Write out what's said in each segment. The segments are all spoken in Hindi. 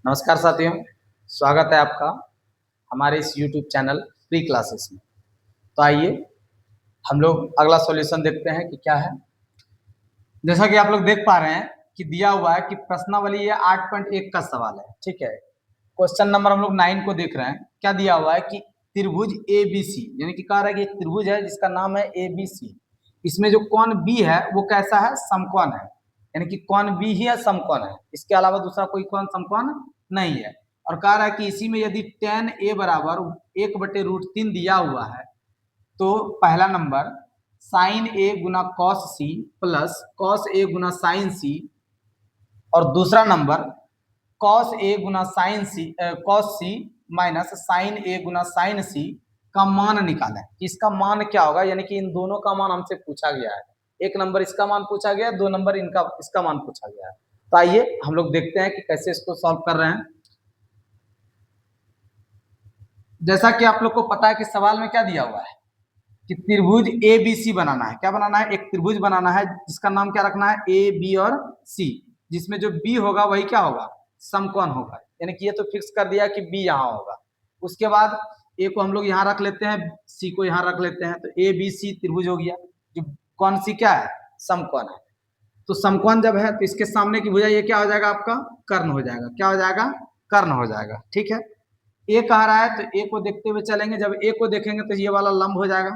नमस्कार साथियों, स्वागत है आपका हमारे इस YouTube चैनल फ्री क्लासेस में। तो आइए हम लोग अगला सॉल्यूशन देखते हैं कि क्या है। जैसा कि आप लोग देख पा रहे हैं कि दिया हुआ है कि प्रश्नावली ये 8.1 का सवाल है। ठीक है, क्वेश्चन नंबर हम लोग 9 को देख रहे हैं। क्या दिया हुआ है कि त्रिभुज ABC, यानी कि कह रहा है कि एक त्रिभुज है जिसका नाम है ABC। इसमें जो कोण B है वो कैसा है? समकोण है, यानी कि कोण B ही है, समकोण है। इसके अलावा दूसरा कोई कोण समकोण नहीं है। और कह रहा है कि इसी में यदि tan A बराबर 1/√3 दिया हुआ है तो पहला नंबर साइन ए गुना कॉस सी प्लस कॉस ए गुना साइन सी, और दूसरा number cos A Guna sign C cos C minus sine A Guna sign सी का मान निकालें। इसका मान क्या होगा, यानी कि इन दोनों का मान हमसे पूछा गया है। एक नंबर इसका मान पूछा गया है, 2 नंबर इसका मान पूछा गया है। तो आइए हम लोग देखते हैं कि कैसे इसको सॉल्व कर रहे हैं। जैसा कि आप लोग को पता है कि सवाल में क्या दिया हुआ है कि त्रिभुज ABC बनाना है। क्या बनाना है? एक त्रिभुज बनाना है जिसका नाम क्या रखना है? A, B और C, जिसमें जो B होगा वही क्या होगा? समकोण होगा। यानी कि ये तो फिक्स कर दिया कि B यहाँ होगा। उसके बाद A को हम लोग यहाँ रख लेते हैं, C को यहाँ रख लेते हैं, तो ABC त्रिभुज हो गया। जो कोण C क्या है? समकोण है। तो समकोण जब है तो इसके सामने की भुजा ये क्या हो जाएगा? आपका कर्ण हो जाएगा। क्या हो जाएगा? कर्ण हो जाएगा। ठीक है, ए कह रहा है तो ए को देखते हुए चलेंगे। जब ए को देखेंगे तो ये वाला लंब हो जाएगा,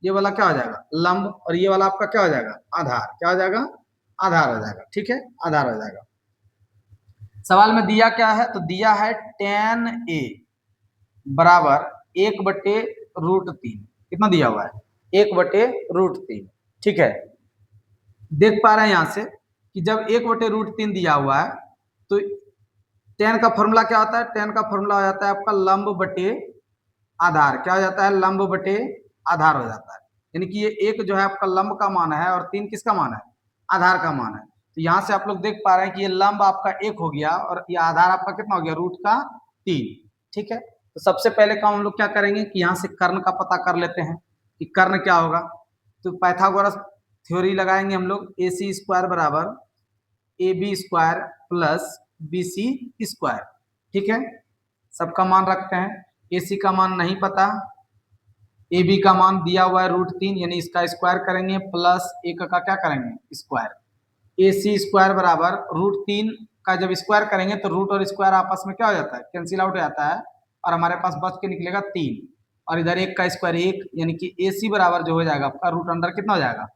ये वाला क्या हो जाएगा? लंब, और ये वाला आपका क्या हो जाएगा? आधार। क्या हो जाएगा? आधार हो जाएगा। ठीक है, आधार हो जाएगा। सवाल में दिया क्या है? तो दिया है tan A बराबर 1/√3। कितना दिया हुआ है? 1/√3। ठीक है, देख पा रहे हैं यहां से कि जब 1/√3 दिया हुआ है तो tan का फॉर्मूला क्या होता है? tan का फॉर्मूला हो जाता है आपका लंब बटे आधार। क्या हो जाता है? लंब बटे आधार हो जाता है। यानी कि ये एक जो है आपका लंब का मान है और 3 किसका मान है? आधार का मान है। तो यहाँ से आप लोग देख पा रहे हैं कि ये लंब आपका 1 हो गया और ये आधार आपका कितना हो गया? √3। ठीक है, तो सबसे पहले काम हम लोग क्या करेंगे कि यहाँ से कर्ण का पता कर लेते हैं कि कर्ण क्या होगा। तो पाइथागोरस थ्योरी लगाएंगे हम लोग। AC² बराबर AB² प्लस BC²। ठीक है, सबका मान रखते हैं। AC का मान नहीं पता, AB का मान दिया हुआ है √3, यानी इसका स्क्वायर करेंगे प्लस एक का क्या करेंगे? स्क्वायर। AC² बराबर √3 का जब स्क्वायर करेंगे तो रूट और स्क्वायर आपस में क्या हो जाता है? कैंसिल आउट हो जाता है, और हमारे पास बच के निकलेगा 3, और इधर 1 का स्क्वायर 1, यानी कि AC बराबर जो हो जाएगा आपका रूट अंडर कितना हो जाएगा?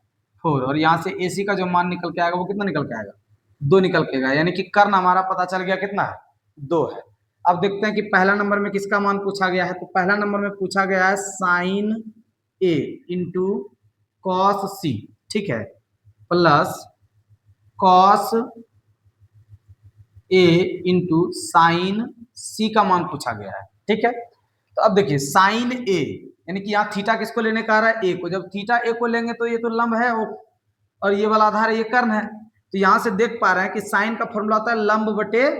4, और यहाँ से AC का जो मान निकल के आएगा वो कितना निकल के आएगा? 2 निकल के आएगा। यानी कि कर्ण हमारा पता चल गया कितना है? 2 है। अब देखते हैं कि पहला नंबर में किसका मान पूछा गया है। तो पहला नंबर में पूछा गया है sine A into cos C। ठीक है, plus cos A into sine C का मान पूछा गया है। ठीक है, तो अब देखिए साइन A, यानी कि यहाँ थीटा किसको लेने का आ रहा है? A को। जब थीटा A को लेंगे तो ये तो लंब है और ये वाला आधार है, ये कर्ण है। तो यहाँ से देख पा रहे हैं कि साइन का फॉर्मूला होता है लंब बटे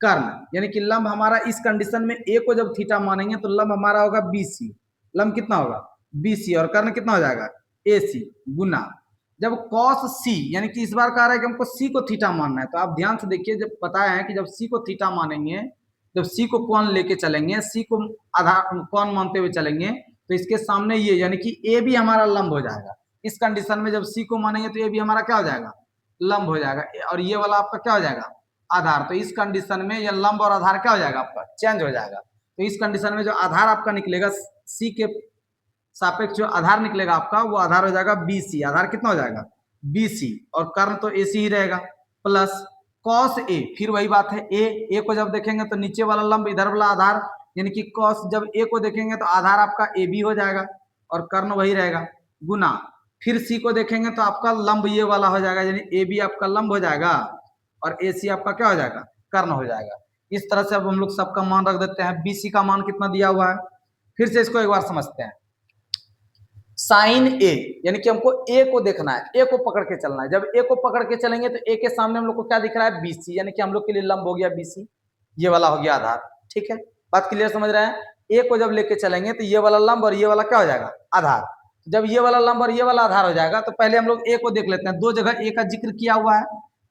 कर्ण, यानी कि लंब हमारा इस कंडीशन में A को जब थीटा मानेंगे तो लंब हमारा होगा BC। लंब कितना होगा? BC, और कर्ण कितना हो जाएगा? AC गुना जब cos C, यानी कि इस बार कह रहा है कि हमको C को थीटा मानना है। तो आप ध्यान से देखिए, जब बताया है कि जब C को थीटा मानेंगे, जब C को कोण लेके चलेंगे, C को आधार कोण मानते हुए चलेंगे, तो इसके सामने ये यानी कि A भी हमारा लंब हो जाएगा। इस कंडीशन में जब C को मानेंगे तो A भी हमारा क्या हो जाएगा? लंब हो जाएगा, और ये वाला आपका क्या हो जाएगा? आधार। तो इस कंडीशन में ये लंब और आधार क्या हो जाएगा? आपका चेंज हो जाएगा। तो इस कंडीशन में जो आधार आपका निकलेगा C के सापेक्ष जो आधार निकलेगा आपका, वो आधार हो जाएगा BC। आधार कितना हो जाएगा? BC, और कर्ण तो AC ही रहेगा, प्लस cos A। फिर वही बात है, A को जब देखेंगे तो नीचे वाला लंब, इधर वाला आधार, यानी कि cos जब A को देखेंगे तो आधार आपका AB हो जाएगा और कर्ण वही रहेगा, गुना फिर C को देखेंगे तो आपका लंब ये वाला हो जाएगा, यानी AB आपका लंब हो जाएगा और AC आपका क्या हो जाएगा? कर्ण हो जाएगा। इस तरह से अब हम लोग सबका मान रख देते हैं। BC का मान कितना दिया हुआ है, फिर से इसको एक बार समझते हैं। साइन A, यानी कि हमको A को देखना है, A को पकड़ के चलना है। जब A को पकड़ के चलेंगे तो A के सामने हम लोग को क्या दिख रहा है? BC, यानी कि हम लोग के लिए लंब हो गया BC, ये वाला हो गया आधार। ठीक है, बात क्लियर समझ रहे हैं? A को जब लेके चलेंगे तो ये वाला लंब और ये वाला क्या हो जाएगा? आधार। जब ये वाला लंब और ये वाला आधार हो जाएगा तो पहले हम लोग A को देख लेते हैं। 2 जगह A का जिक्र किया हुआ है,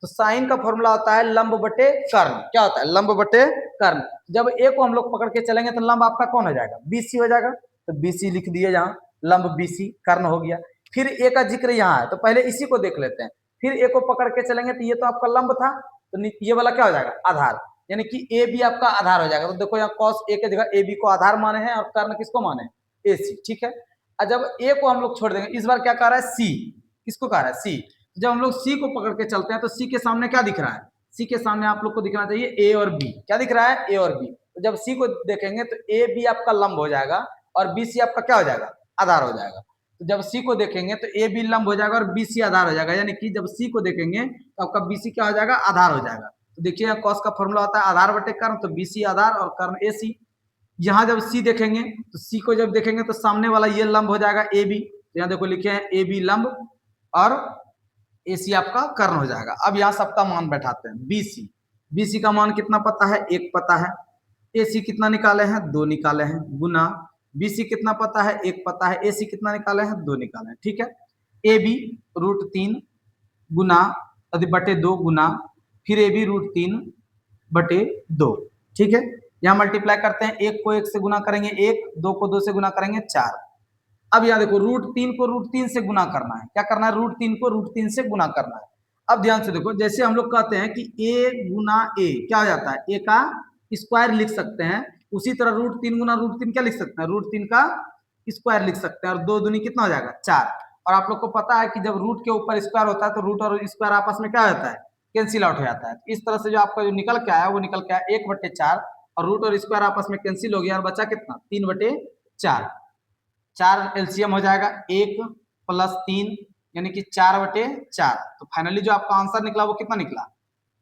तो साइन का फॉर्मूला होता है लंब बटे कर्ण। क्या होता है? लंब बटे कर्ण। जब ए को हम लोग पकड़ के चलेंगे तो लंब आपका कौन हो जाएगा? बीसी हो जाएगा। तो बीसी लिख दिए जहां, लंब बीसी, कर्ण हो गया। फिर ए का जिक्र यहाँ है तो पहले इसी को देख लेते हैं। फिर ए को पकड़ के चलेंगे तो ये तो आपका लंब था, तो ये वाला क्या हो जाएगा? आधार, यानी कि ए बी आपका आधार हो जाएगा। तो देखो यहाँ कॉस ए के जगह ए बी को आधार माने हैं और कर्ण किसको माने हैं? ए सी। ठीक है। और जब ए को हम लोग छोड़ देंगे, इस बार क्या कह रहा है? सी। किसको कह रहा है? सी। जब हम लोग सी को पकड़ के चलते हैं तो सी के सामने क्या दिख रहा है? सी के सामने आप लोग को दिखना चाहिए ए और बी। क्या दिख रहा है? ए और बी। तो जब सी को देखेंगे तो ए बी आपका लंब हो जाएगा और बी सी आपका क्या हो जाएगा? आधार हो जाएगा। तो जब सी को देखेंगे तो ए बी लंब हो जाएगा और बी सी आधार हो जाएगा, यानी कि जब सी को देखेंगे तो आपका बी सी क्या हो जाएगा? आधार हो जाएगा। तो देखिए यहाँ कॉस का फॉर्मूला होता है आधार बटे कर्ण, तो बी सी आधार और कर्ण ए सी। यहाँ जब सी देखेंगे तो सी को जब देखेंगे तो सामने वाला ये लंब हो जाएगा ए बी। तो यहाँ देखो लिखे हैं ए बी लंब और ए सी आपका कर्ण हो जाएगा। अब यहाँ सबका मान बैठाते हैं। बी सी, बी सी का मान कितना पता है? 1 पता है। ए सी कितना निकाले हैं? 2 निकाले हैं। गुना बी सी कितना पता है? 1 पता है। ए सी कितना निकाले हैं? 2 निकाले हैं। ठीक है। ए बी √3 गुना बटे 2 गुना फिर ए बी √3 बटे 2। ठीक है। यहाँ मल्टीप्लाई करते हैं, 1 को 1 से गुना करेंगे 1, 2 को 2 से गुना करेंगे 4। अब यहाँ देखो √3 को √3 से गुना करना है। क्या करना है? √3 को √3 से गुना करना है। अब ध्यान से देखो, जैसे हम लोग कहते हैं कि a गुना a क्या हो जाता है? a का स्क्वायर लिख सकते हैं, उसी तरह √3 गुना √3 क्या लिख सकते हैं? √3 का स्क्वायर लिख सकते हैं। और 2 दूनी कितना हो जाएगा? 4। और आप लोग को पता है कि जब रूट के ऊपर स्क्वायर होता है तो रूट और स्क्वायर आपस में क्या हो जाता है? कैंसिल आउट हो जाता है। इस तरह से जो आपका जो निकल के आया वो निकल के आया 1/4 और रूट और स्क्वायर आपस में कैंसिल हो गया और बचा कितना? 3/4। 4 एलसीएम हो जाएगा 1 + 3 यानी कि 4/4। तो फाइनली जो आपका आंसर निकला वो कितना निकला?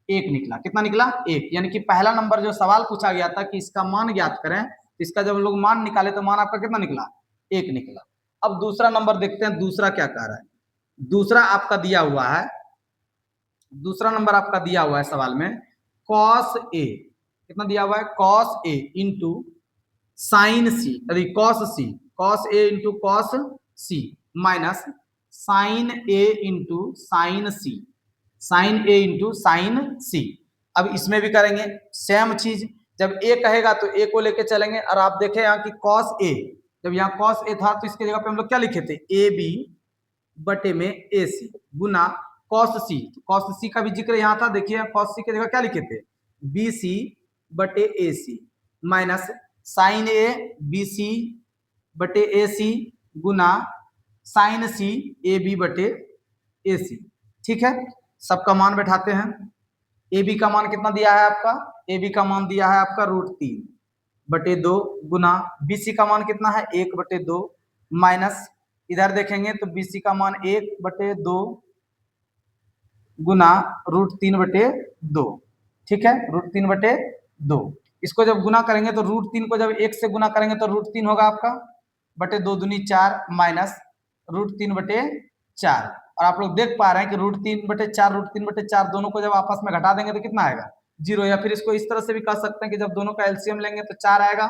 1 निकला। कितना निकला? 1। यानी कि पहला नंबर जो सवाल पूछा गया था कि इसका मान ज्ञात करें, तो इसका जब हम लोग मान निकाले तो मान आपका कितना निकला? 1 निकला। अब दूसरा नंबर देखते हैं, दूसरा क्या कह रहा है। दूसरा आपका दिया हुआ है, दूसरा नंबर आपका दिया हुआ है सवाल में cos a। कितना दिया हुआ है? cos a into sine C, अरे cos c, cos a into cos c minus sine a into sine c, sine a into sine c। अब इसमें भी करेंगे सेम चीज। जब a कहेगा तो a को लेके चलेंगे और आप देखें यहाँ की cos a, जब यहाँ cos a था तो इसके जगह पे हम लोग क्या लिखे थे? ए बी बटे में ए सी गुना cos c। cos c का भी जिक्र यहाँ था, देखिए cos c की जगह क्या लिखे थे? बी सी बटे A C minus sine A B C बटे A C Guna sign C A B बटे ए सी। ठीक है। सबका मान बैठाते हैं। ए बी का मान कितना दिया है आपका? ए बी का मान दिया है आपका √3/2 गुना बी सी का मान कितना है? 1/2 माइनस इधर देखेंगे तो बी सी का मान 1/2 गुना √3/2। ठीक है। √3/2। इसको जब गुना करेंगे तो √3 को जब 1 से गुना करेंगे तो √3 होगा आपका बटे 2 दूनी 4 माइनस √3/4। और आप लोग देख पा रहे हैं कि √3/4 √3/4 दोनों को जब आपस में घटा देंगे तो कितना आएगा? 0। या फिर इसको इस तरह से भी कह सकते हैं कि जब दोनों का एलसीएम लेंगे तो 4 आएगा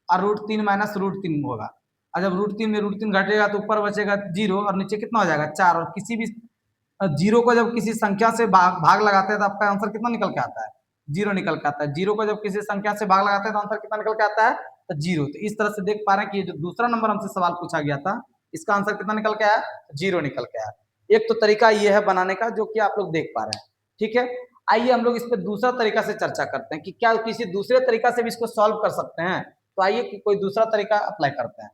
और √3 माइनस √3 होगा। और जब √3 में √3 घटेगा तो ऊपर बचेगा 0 और नीचे कितना हो जाएगा? 4। और किसी भी 0 को जब किसी संख्या से भाग लगाते हैं तो आपका आंसर कितना निकल के आता है? 0 निकल के आता है। 0 को जब किसी संख्या से भाग लगाते हैं तो आंसर कितना निकल के आता है? तो 0। तो इस तरह से देख पा रहे हैं कि ये जो दूसरा नंबर हमसे सवाल पूछा गया था इसका आंसर कितना निकल के आया? 0 निकल के आया। एक तो तरीका ये है बनाने का जो कि आप लोग देख पा रहे हैं। ठीक है। आइए हम लोग इस पर दूसरा तरीका से चर्चा करते हैं कि क्या किसी दूसरे तरीका से भी इसको सॉल्व कर सकते हैं। तो आइए कि कोई दूसरा तरीका अप्लाई करते हैं।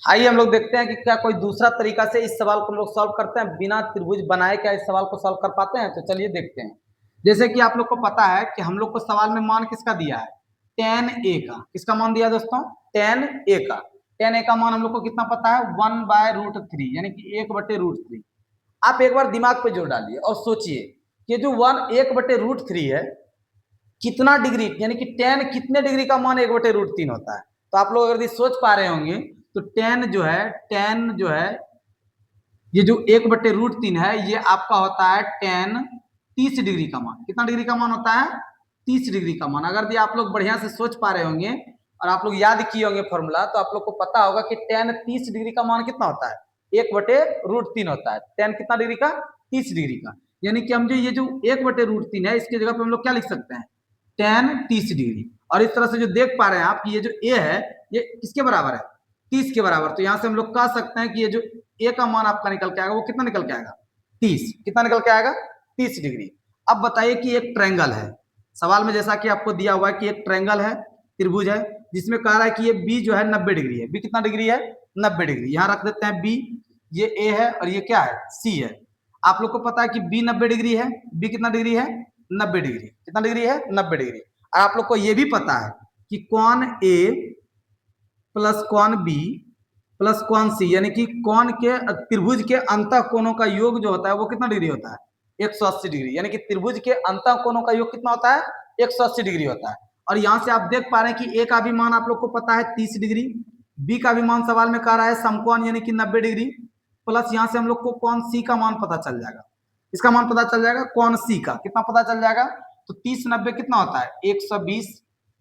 आइए हम लोग देखते हैं कि क्या कोई दूसरा तरीका से इस सवाल को हम लोग सॉल्व करते हैं बिना त्रिभुज बनाए। क्या इस सवाल को सॉल्व कर पाते हैं? तो चलिए देखते हैं। जैसे कि आप लोग को पता है कि हम लोग को सवाल में मान किसका दिया है? tan a का। किसका मान दिया दोस्तों? tan a का। tan a का मान हम लोग को कितना पता है? 1/√3 यानी कि 1/√3। आप एक बार दिमाग पे जोर डालिए और सोचिए कि जो 1/√3 है कितना डिग्री, यानी कि tan कितने डिग्री का मान 1/√3 होता है। तो आप लोग अगर सोच पा रहे होंगे तो tan जो है ये जो 1/√3 है ये आपका होता है tan 30 डिग्री का मान। कितना डिग्री का मान होता है? 30 डिग्री का मान। अगर भी आप लोग बढ़िया से सोच पा रहे होंगे और आप लोग याद किए होंगे फॉर्मूला, तो आप लोग को पता होगा कि tan 30 डिग्री का मान कितना होता है? 1/√3 होता है। tan कितना डिग्री का? 30 डिग्री का। यानी कि हम जो ये जो 1/√3 है इसकी जगह पे हम लोग क्या लिख सकते हैं? tan 30 degree. और इस तरह से जो देख पा रहे हैं आप कि ये जो a है ये किसके बराबर है? 30 के बराबर। तो यहां से हम लोग कह सकते हैं कि ये जो a का मान आपका निकल के आएगा वो कितना निकल के आएगा? 30। कितना निकल के आएगा? 30 डिग्री। अब बताइए कि एक ट्रायंगल है, सवाल में जैसा कि आपको दिया हुआ है कि एक ट्रायंगल है, त्रिभुज है, जिसमें कह रहा है कि ये बी जो है 90 डिग्री है। बी कितना डिग्री है? 90 डिग्री। यहां रख देते हैं बी, ये ए है और ये क्या है? सी है। आप लोग को पता है कि बी 90 डिग्री है। बी कितना डिग्री है? 90 डिग्री। कितना डिग्री है? 90 डिग्री। और आप लोग को यह भी पता है कि cos A plus cos B plus cos C, यानी कि कॉन के त्रिभुज के अंतः कोणों का योग जो होता है वो कितना डिग्री होता है? 180 डिग्री। यानी कि त्रिभुज के अंतः कोणों का योग कितना होता है? 180 डिग्री होता है। और यहां से आप देख पा रहे हैं कि ए का भी मान आप लोग को पता है 30 डिग्री, बी का भी मान सवाल में कह रहा है समकोण यानी कि 90 डिग्री, प्लस यहां से हम लोग को कॉन सी का मान पता चल जाएगा। इसका मान पता चल जाएगा कॉन सी का। कितना पता चल जाएगा? तो 30 90 कितना होता है? 120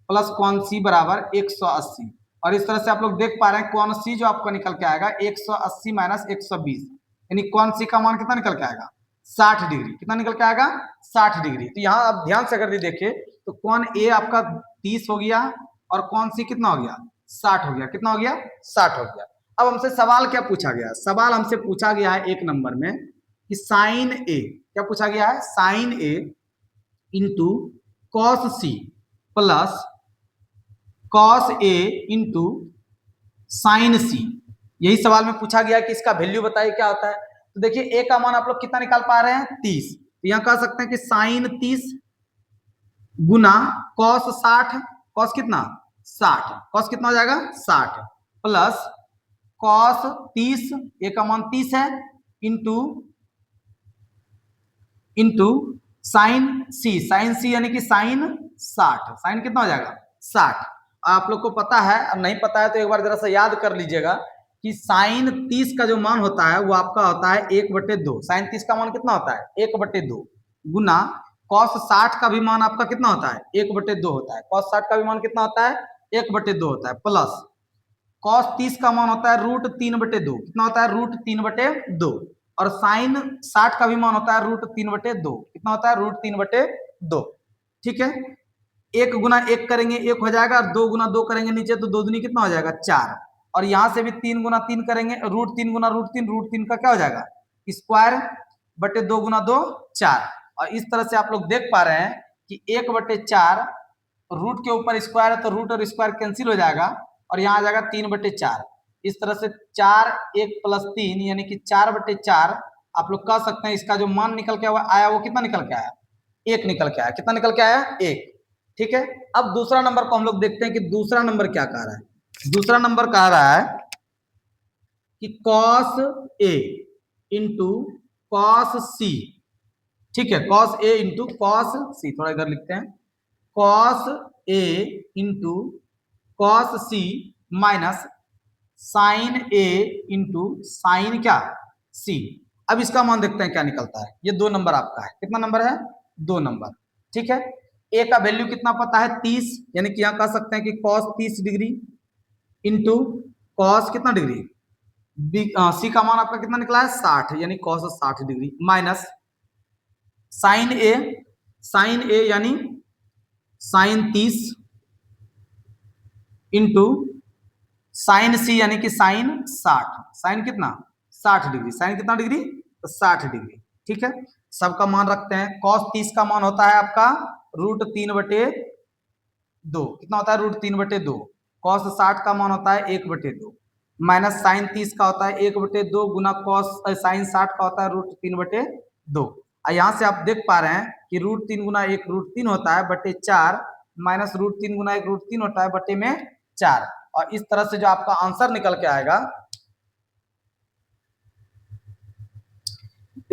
प्लस कॉन सी बराबर 180। और इस तरह से आप लोग देख पा रहे हैं कौन सी जो आपको निकल के आएगा 180 माइनस 120, यानी कौन सी का मान कितना निकल के आएगा? 60 डिग्री। कितना निकल के आएगा? 60 डिग्री। तो यहाँ आप ध्यान से अगर देखें तो कौन ए आपका 30 हो गया और कौन सी कितना हो गया? 60 हो गया। कितना हो गया? 60 हो गया। अब हमसे सवाल क्या पूछा गया? सवाल हमसे पूछा गया है 1 नंबर में कि साइन ए, क्या पूछा गया है? Sine A into cos C plus cos A into sine C. यही सवाल में पूछा गया कि इसका वैल्यू बताइए क्या होता है। तो देखिए ए का मान आप लोग कितना निकाल पा रहे हैं? 30। तो यहां कह सकते हैं कि साइन 30 गुना कॉस 60। कॉस कितना? 60। कॉस कितना हो जाएगा? 60 प्लस कॉस 30, ए का मान 30 है, इंटू इंटू साइन सी। साइन सी यानी कि साइन 60। साइन कितना हो जाएगा? 60। आप लोग को पता है और नहीं पता है तो एक बार जरा सा याद कर लीजिएगा कि साइन 30 का जो मान होता है वो आपका होता है 1/2। साइन 30 का मान कितना होता है? 1/2 गुना कॉस 60 का भी मान आपका कितना होता है? 1/2 होता है। कॉस 60 का भी मान कितना होता है? 1/2 होता है। प्लस कॉस 30 का मान होता है √3/2। कितना होता है? √3/2। और साइन 60 का भी मान होता है √3/2। कितना होता है? √3/2। ठीक है। 1 गुना 1 करेंगे 1 हो जाएगा, और 2 गुना 2 करेंगे नीचे तो 2 दूनी कितना हो जाएगा? 4। और यहां से भी 3 गुना 3 करेंगे, √3 गुना √3 का क्या हो जाएगा? स्क्वायर बटे 2 गुना 2 4। और इस तरह से आप लोग देख पा रहे हैं कि 1/4 रूट के ऊपर स्क्वायर है तो रूट और स्क्वायर कैंसिल हो जाएगा और यहाँ आ जाएगा 3/4। इस तरह से 4 1 प्लस 3 यानी कि 4/4 आप लोग कह सकते हैं इसका जो मान निकल के आया वो कितना निकल के आया? 1 निकल के आया। कितना निकल के आया? 1। ठीक है। अब दूसरा नंबर को हम लोग देखते हैं कि दूसरा नंबर क्या कह रहा है। दूसरा नंबर कह रहा है कि कॉस ए इंटू कॉस सी। ठीक है, कॉस ए इंटू कॉस सी। थोड़ा इधर लिखते हैं, cos A into cos C minus sine A into sign क्या? सी। अब इसका मान देखते हैं क्या निकलता है। ये 2 नंबर आपका है। कितना नंबर है? 2 नंबर। ठीक है। ए का वैल्यू कितना पता है? 30, यानी कि यहां कह सकते हैं कि कॉस 30 डिग्री इंटू कॉस कितना डिग्री? सी का मान आपका कितना निकला है? 60, यानी कॉस 60 डिग्री माइनस साइन ए। साइन ए यानी साइन 30 इंटू साइन सी यानी कि साइन 60। साइन कितना? 60 डिग्री। साइन कितना डिग्री? तो 60 डिग्री। ठीक है। सबका मान रखते हैं। कॉस 30 का मान होता है आपका √3/2। कितना होता है? √3/2। कॉस 60 का मान होता है 1/2 माइनस साइन 30 का होता है 1/2 गुना कॉस साइन 60 का होता है √3/2। यहां से आप देख पा रहे हैं कि √3 गुना 1 √3 होता है बटे 4 माइनस √3 गुना 1 √3 होता है बटे में 4। और इस तरह से जो आपका आंसर निकल के आएगा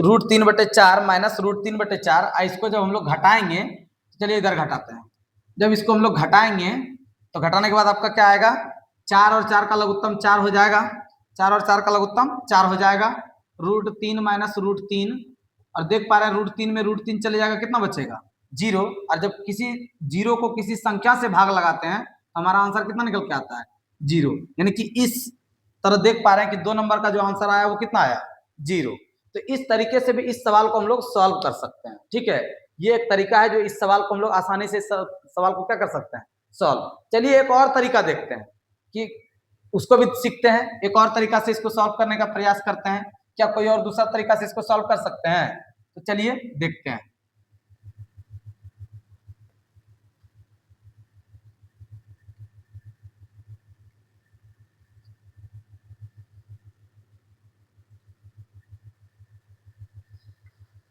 √3/4 माइनस √3/4। इसको जब हम लोग घटाएंगे, चलिए इधर घटाते हैं। जब इसको हम लोग घटाएंगे तो घटाने के बाद आपका क्या आएगा? 4 और 4 का लघुत्तम 4 हो जाएगा। 4 और 4 का लघुत्तम 4 हो जाएगा। √3 माइनस √3, और देख पा रहे हैं √3 में √3 चले जाएगा, कितना बचेगा 0। और जब किसी जीरो को किसी संख्या से भाग लगाते हैं तो हमारा आंसर कितना निकल के आता है 0। यानी कि इस तरह देख पा रहे हैं कि 2 नंबर का जो आंसर आया वो कितना आया 0। तो इस तरीके से भी इस सवाल को हम लोग सॉल्व कर सकते हैं। ठीक है, ये एक तरीका है जो इस सवाल को हम लोग आसानी से सवाल को क्या कर सकते हैं सॉल्व। चलिए एक और तरीका देखते हैं कि उसको भी सीखते हैं, एक और तरीका से इसको सॉल्व करने का प्रयास करते हैं। क्या कोई और दूसरा तरीका से इसको सॉल्व कर सकते हैं? तो चलिए देखते हैं।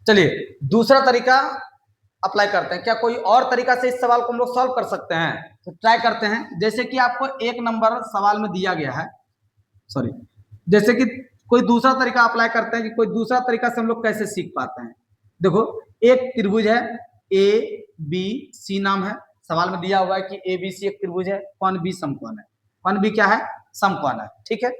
चलिए दूसरा तरीका अप्लाई करते हैं। क्या कोई और तरीका से इस सवाल को हम लोग सॉल्व कर सकते हैं? तो ट्राई करते हैं। जैसे कि आपको एक नंबर सवाल में दिया गया है, सॉरी, जैसे कि कोई दूसरा तरीका अप्लाई करते हैं कि कोई दूसरा तरीका से हम लोग कैसे सीख पाते हैं। देखो एक त्रिभुज है ABC नाम है, सवाल में दिया हुआ है कि ABC एक त्रिभुज है, कोण B समकोण है। कोण B क्या है? समकोण है। ठीक है,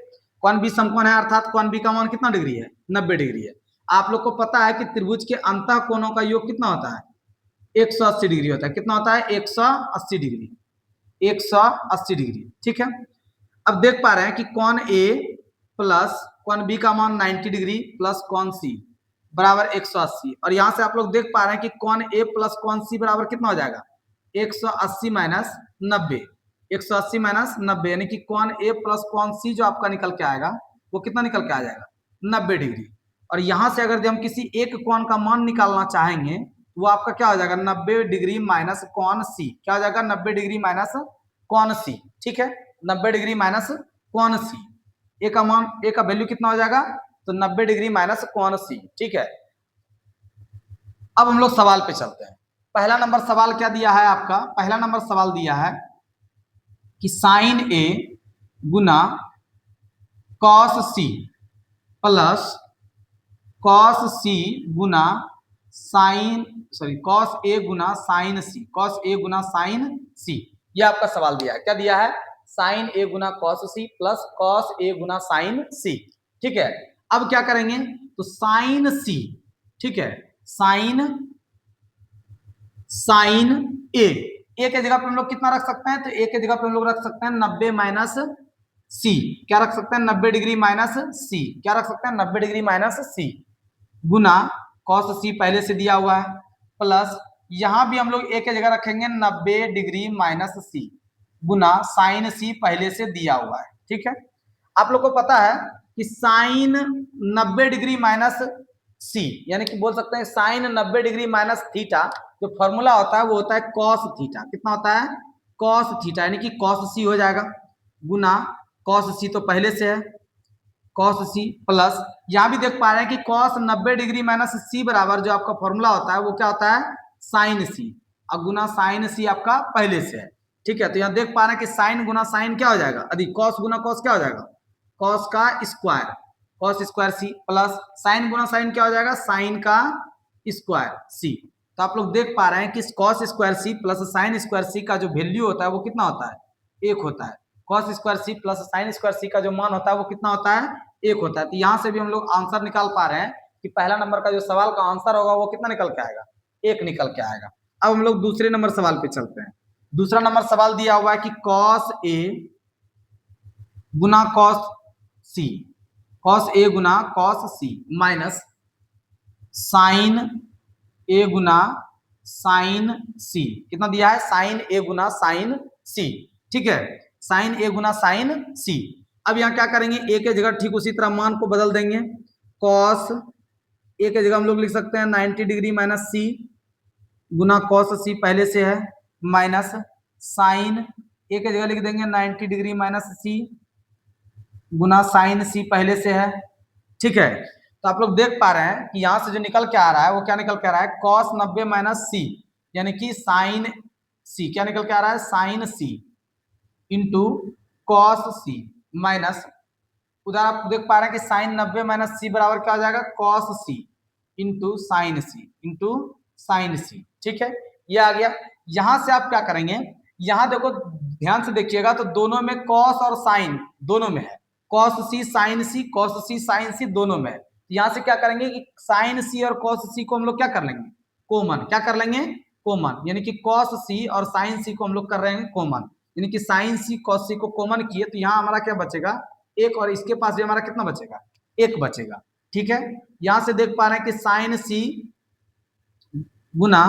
कोण B समकोण है अर्थात कोण B का मान कितना डिग्री है 90 डिग्री है। आप लोग को पता है कि त्रिभुज के अंतः कोणों का योग कितना होता है 180 डिग्री होता है। कितना होता है 180 डिग्री, 180 डिग्री। ठीक है, अब देख पा रहे हैं कि कोण A प्लस कोण B का मान 90 डिग्री प्लस कोण C बराबर 180, और यहां से आप लोग देख पा रहे हैं कि कोण A प्लस कोण C बराबर कितना हो जाएगा 180 माइनस 90, 180 माइनस 90, यानी कि कोण A प्लस कोण C जो आपका निकल के आएगा वो कितना निकल के आ जाएगा 90 डिग्री। और यहां से अगर हम किसी एक कोण का मान निकालना चाहेंगे वो आपका क्या हो जाएगा 90 डिग्री माइनस कोण C, क्या हो जाएगा 90 डिग्री माइनस कोण C। ठीक है, 90 डिग्री माइनस कोण C, ए का मान ए का वैल्यू कितना हो जाएगा तो 90 डिग्री माइनस कोण C। ठीक है, अब हम लोग सवाल पे चलते हैं। पहला नंबर सवाल क्या दिया है आपका? पहला नंबर सवाल दिया है कि साइन A गुना cos C plus cos C गुना साइन कॉस A गुना साइन C, कॉस A गुना साइन C, ये आपका सवाल दिया है। क्या दिया है? साइन A गुना cos C plus cos A गुना साइन C। ठीक है, अब क्या करेंगे तो साइन C, ठीक है, साइन A के जगह पे हम लोग कितना रख सकते हैं तो A के जगह पे हम लोग रख सकते हैं 90 माइनस C, क्या रख सकते हैं 90 डिग्री माइनस C, क्या रख सकते हैं 90 डिग्री माइनस C गुना कॉस C पहले से दिया हुआ है प्लस यहां भी हम लोग A के जगह रखेंगे 90 डिग्री माइनस C गुना साइन C पहले से दिया हुआ है। ठीक है, आप लोग को पता है कि साइन 90 डिग्री माइनस C यानी कि बोल सकते हैं साइन 90 डिग्री माइनस थीटा, जो फॉर्मूला होता है वो होता है कॉस थीटा। कितना होता है कॉस थीटा, यानी कि कॉस C हो जाएगा गुना कॉस C तो पहले से है कॉस C प्लस यहां भी देख पा रहे हैं कि कॉस 90 डिग्री माइनस C बराबर जो आपका फॉर्मूला होता है वो क्या होता है साइन C, और गुना साइन C आपका पहले से है। ठीक है, तो यहां देख पा रहे हैं कि साइन गुना साइन क्या हो जाएगा अधिक कॉस गुना कॉस क्या हो जाएगा कॉस का square, cos square C plus sine गुना साइन क्या हो जाएगा साइन का स्क्वायर C। तो आप लोग देख पा रहे हैं कि cos square C plus sine square C का जो वैल्यू होता है वो कितना होता है 1 होता है। Cos square C plus sine square C का जो मान होता है वो कितना होता है 1 होता है। तो यहां से भी हम लोग आंसर निकाल पा रहे हैं कि पहला नंबर का जो सवाल का आंसर होगा वो कितना निकल के आएगा 1 निकल के आएगा। अब हम लोग दूसरे नंबर सवाल पे चलते हैं। दूसरा नंबर सवाल दिया हुआ है कि कॉस A गुना कॉस C, कॉस A गुना cos C minus sine A गुना साइन C, कितना दिया है साइन A गुना साइन C। ठीक है, साइन A गुना साइन C। अब यहाँ क्या करेंगे A के जगह ठीक उसी तरह मान को बदल देंगे, कॉस A के जगह हम लोग लिख सकते हैं 90 डिग्री माइनस C गुना कॉस C पहले से है माइनस साइन A के जगह लिख देंगे 90 डिग्री माइनस C गुना साइन C पहले से है। ठीक है, तो आप लोग देख पा रहे हैं कि यहां से जो निकल के आ रहा है वो क्या निकल के आ रहा है कॉस 90 माइनस C, यानी कि साइन C क्या निकल के आ रहा है sine C into cos C minus उधर आप देख पा रहे हैं कि साइन 90 माइनस C बराबर क्या हो जाएगा cos C into sine C। ठीक है, ये आ गया। यहां से आप क्या करेंगे, यहां देखो ध्यान से देखिएगा तो दोनों में कॉस और साइन दोनों में है, cos C sine C, cos C sine C दोनों में है। यहाँ से क्या करेंगे कि साइन सी और कॉस सी को हम लोग क्या कर लेंगे, कॉमन। क्या कर लेंगे, कॉमन। यानी कि कॉस सी और साइन सी को हम लोग कर रहे हैं कॉमन, यानी कि साइन सी कॉस सी को कॉमन किए तो यहाँ हमारा क्या बचेगा, एक, और इसके पास भी हमारा कितना बचेगा, एक बचेगा। ठीक है, यहां से देख पा रहे हैं कि साइन सी गुना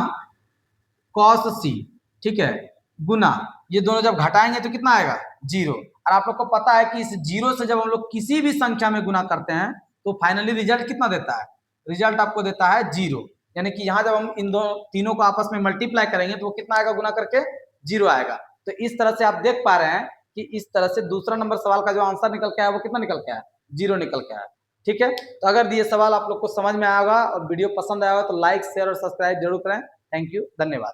कॉस सी, ठीक है, गुना ये दोनों जब घटाएंगे तो कितना आएगा, जीरो। और आप लोग को पता है कि इस जीरो से जब हम लोग किसी भी संख्या में गुना करते हैं तो फाइनली रिजल्ट कितना देता है, रिजल्ट आपको देता है जीरो। यानी कि यहाँ जब हम इन दो तीनों को आपस में मल्टीप्लाई करेंगे तो वो कितना आएगा, गुना करके जीरो आएगा। तो इस तरह से आप देख पा रहे हैं कि इस तरह से दूसरा नंबर सवाल का जो आंसर निकल के आया वो कितना निकल के आया, जीरो निकल के आया। ठीक है, तो अगर ये सवाल आप लोग को समझ में आया होगा और वीडियो पसंद आया होगा तो लाइक शेयर और सब्सक्राइब जरूर करें। थैंक यू, धन्यवाद।